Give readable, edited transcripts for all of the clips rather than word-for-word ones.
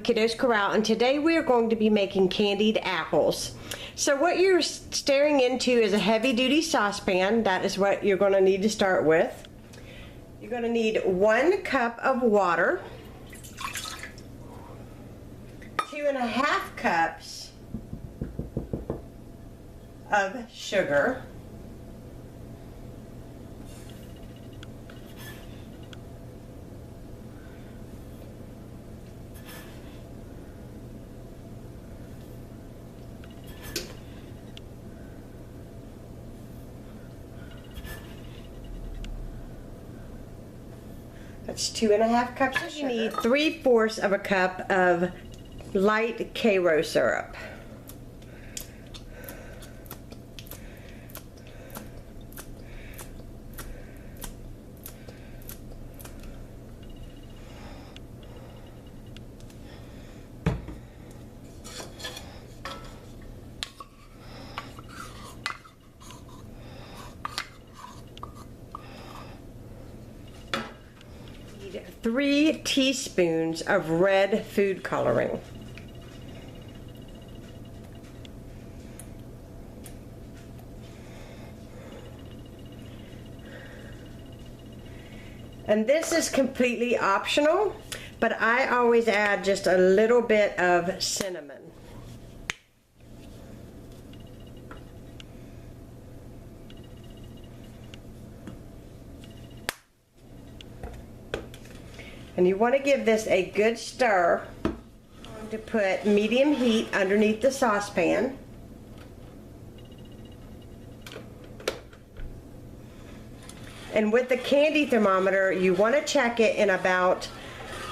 with Kiddos Corral, and today we are going to be making candied apples. So what you're staring into is a heavy-duty saucepan. That is what you're going to need to start with. You're going to need 1 cup of water, 2½ cups of sugar, that's 2½ cups of sugar. You need 3/4 of a cup of light Karo syrup. Need 3 teaspoons of red food coloring. And this is completely optional, but I always add just a little bit of cinnamon. And you want to give this a good stir. I'm going to put medium heat underneath the saucepan. And with the candy thermometer, you want to check it in about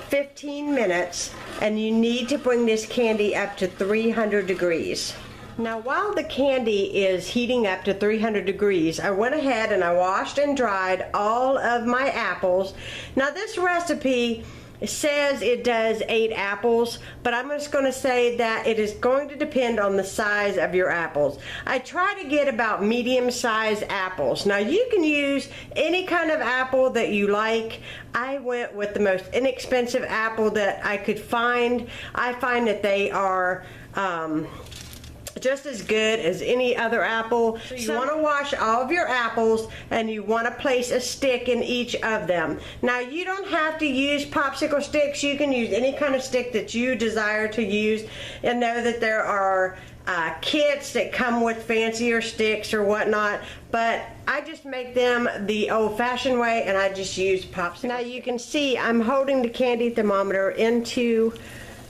15 minutes, and you need to bring this candy up to 300 degrees. Now, while the candy is heating up to 300 degrees, I went ahead and I washed and dried all of my apples. Now, this recipe says it does 8 apples, but I'm just going to say that it is going to depend on the size of your apples. I try to get about medium-sized apples. Now, you can use any kind of apple that you like. I went with the most inexpensive apple that I could find. I find that they are just as good as any other apple. So you want to wash all of your apples, and you want to place a stick in each of them. Now, you don't have to use popsicle sticks. You can use any kind of stick that you desire to use, and know that there are kits that come with fancier sticks or whatnot, but I just make them the old-fashioned way, and I just use popsicle. Now, you can see I'm holding the candy thermometer into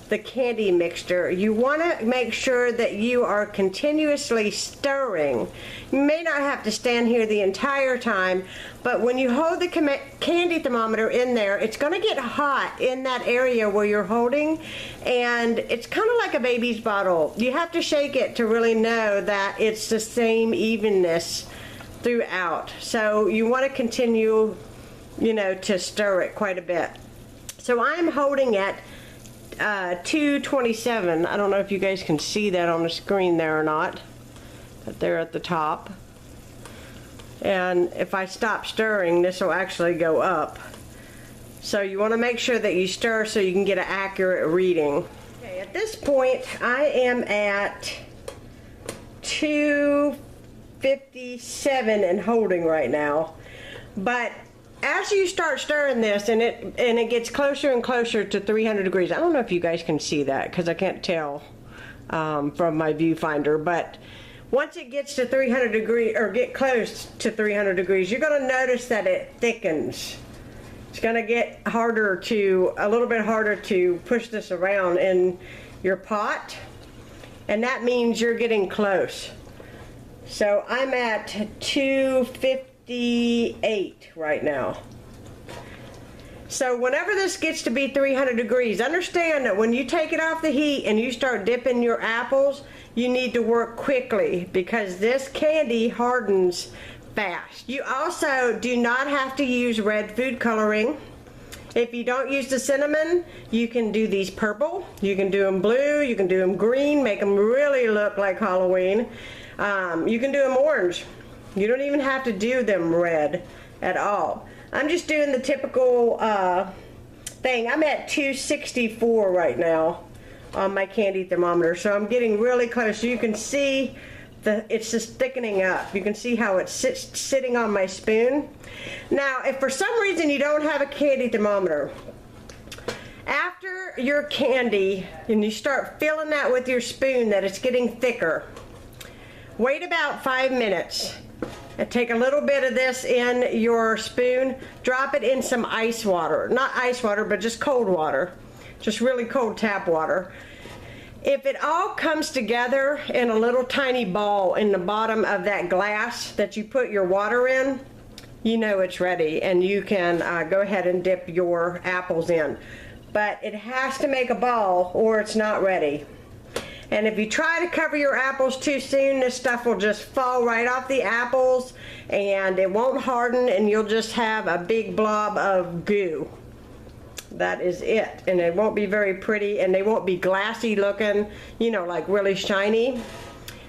the candy mixture. You want to make sure that you are continuously stirring. You may not have to stand here the entire time, but when you hold the candy thermometer in there, it's going to get hot in that area where you're holding, and it's kind of like a baby's bottle. You have to shake it to really know that it's the same evenness throughout. So you want to continue, to stir it quite a bit. So I'm holding it 227. I don't know if you guys can see that on the screen there or not, but they're at the top. And if I stop stirring, this will actually go up. So you want to make sure that you stir so you can get an accurate reading. Okay, at this point I am at 257 and holding right now. But as you start stirring this, and it gets closer and closer to 300 degrees. I don't know if you guys can see that because I can't tell from my viewfinder, but once it gets to 300 degrees, or get close to 300 degrees, you're going to notice that it thickens. It's going to get a little bit harder to push this around in your pot, and that means you're getting close. So I'm at 258 right now. So whenever this gets to be 300 degrees, understand that when you take it off the heat and you start dipping your apples, you need to work quickly because this candy hardens fast. You also do not have to use red food coloring. If you don't use the cinnamon, you can do these purple, you can do them blue, you can do them green, make them really look like Halloween. You can do them orange. You don't even have to do them red at all. I'm just doing the typical thing. I'm at 264 right now. on my candy thermometer. So I'm getting really close. You can see it's just thickening up. You can see how it's sitting on my spoon. Now, if for some reason you don't have a candy thermometer, after your candy, and you start feeling that with your spoon that it's getting thicker, wait about 5 minutes and take a little bit of this in your spoon, drop it in some ice water. Not ice water, but just cold water. Just really cold tap water. If it all comes together in a little tiny ball in the bottom of that glass that you put your water in, you know it's ready, and you can go ahead and dip your apples in. But it has to make a ball or it's not ready. And if you try to cover your apples too soon, this stuff will just fall right off the apples and it won't harden, and you'll just have a big blob of goo. That is it. And it won't be very pretty, and they won't be glassy looking, you know, like really shiny.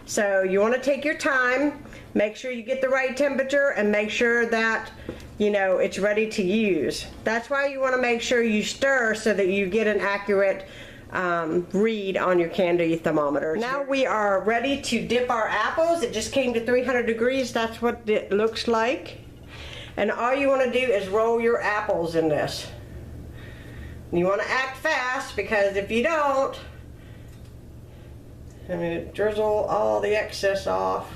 So you want to take your time, make sure you get the right temperature, and make sure that, you know, it's ready to use. That's why you want to make sure you stir so that you get an accurate read on your candy thermometer. Now we are ready to dip our apples. It just came to 300 degrees. That's what it looks like. And all you want to do is roll your apples in this. You want to act fast, because if you don't, I'm going to drizzle all the excess off.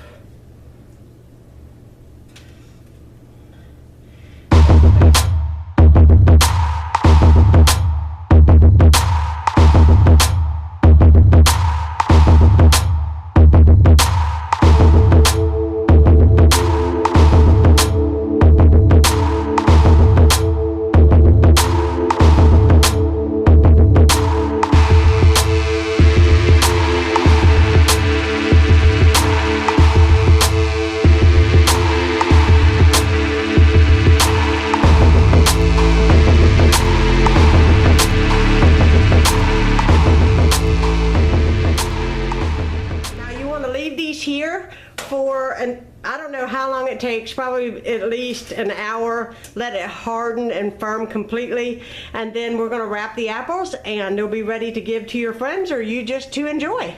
Here for I don't know how long it takes, probably at least an hour. Let it harden and firm completely, and then we're going to wrap the apples and they'll be ready to give to your friends or you just to enjoy.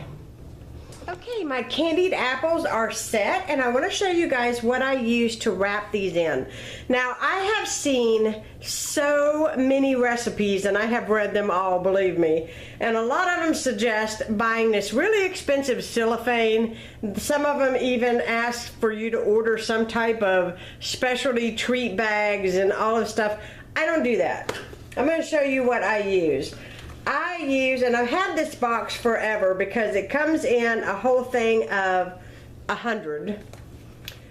Okay, my candied apples are set, and I want to show you guys what I use to wrap these in. Now, I have seen so many recipes, and I have read them all, believe me, and a lot of them suggest buying this really expensive cellophane. Some of them even ask for you to order some type of specialty treat bags and all this stuff. I don't do that. I'm going to show you what I use. And I've had this box forever because it comes in a whole thing of 100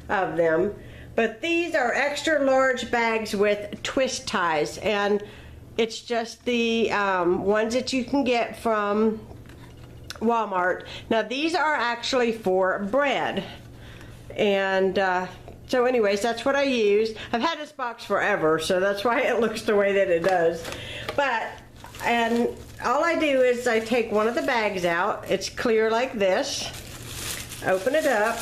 of them. But these are extra large bags with twist ties, and it's just the ones that you can get from Walmart. Now these are actually for bread, and so anyways, that's what I use. I've had this box forever, so that's why it looks the way that it does. And all I do is I take one of the bags out. It's clear like this. Open it up,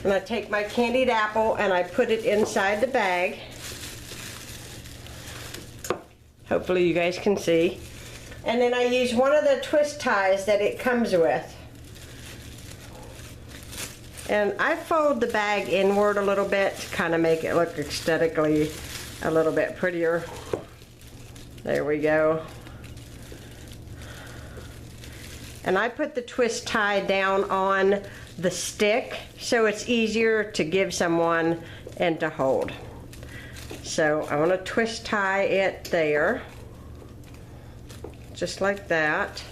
and I take my candied apple and I put it inside the bag. Hopefully you guys can see. And then I use one of the twist ties that it comes with. And I fold the bag inward a little bit to kind of make it look aesthetically a little bit prettier. There we go. And I put the twist tie down on the stick so it's easier to give someone and to hold. So I want to twist tie it there, just like that.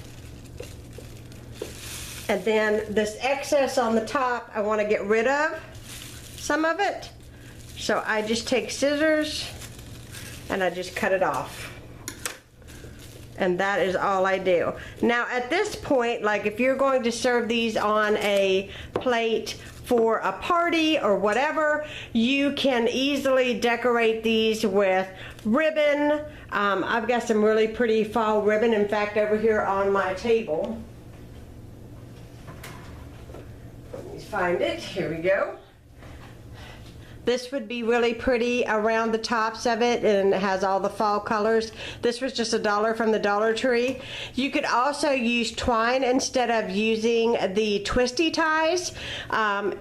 And then this excess on the top, I want to get rid of some of it. So I just take scissors and I just cut it off. And that is all I do. Now at this point, like if you're going to serve these on a plate for a party or whatever, you can easily decorate these with ribbon. I've got some really pretty fall ribbon, in fact, over here on my table. Let me find it. Here we go. This would be really pretty around the tops of it, and it has all the fall colors. This was just $1 from the Dollar Tree. You could also use twine instead of using the twisty ties,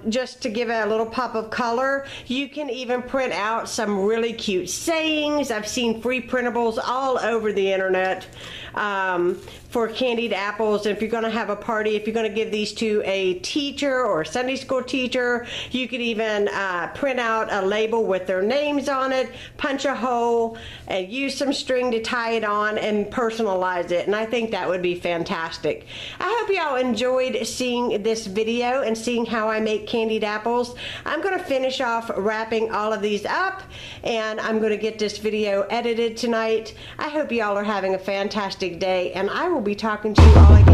just to give it a little pop of color. You can even print out some really cute sayings. I've seen free printables all over the internet for candied apples. If you're going to have a party, if you're going to give these to a teacher or a Sunday school teacher, you could even print out a label with their names on it, punch a hole, and use some string to tie it on and personalize it. And I think that would be fantastic. I hope y'all enjoyed seeing this video and seeing how I make candied apples. I'm going to finish off wrapping all of these up, and I'm going to get this video edited tonight. I hope y'all are having a fantastic day, and I will be talking to you all again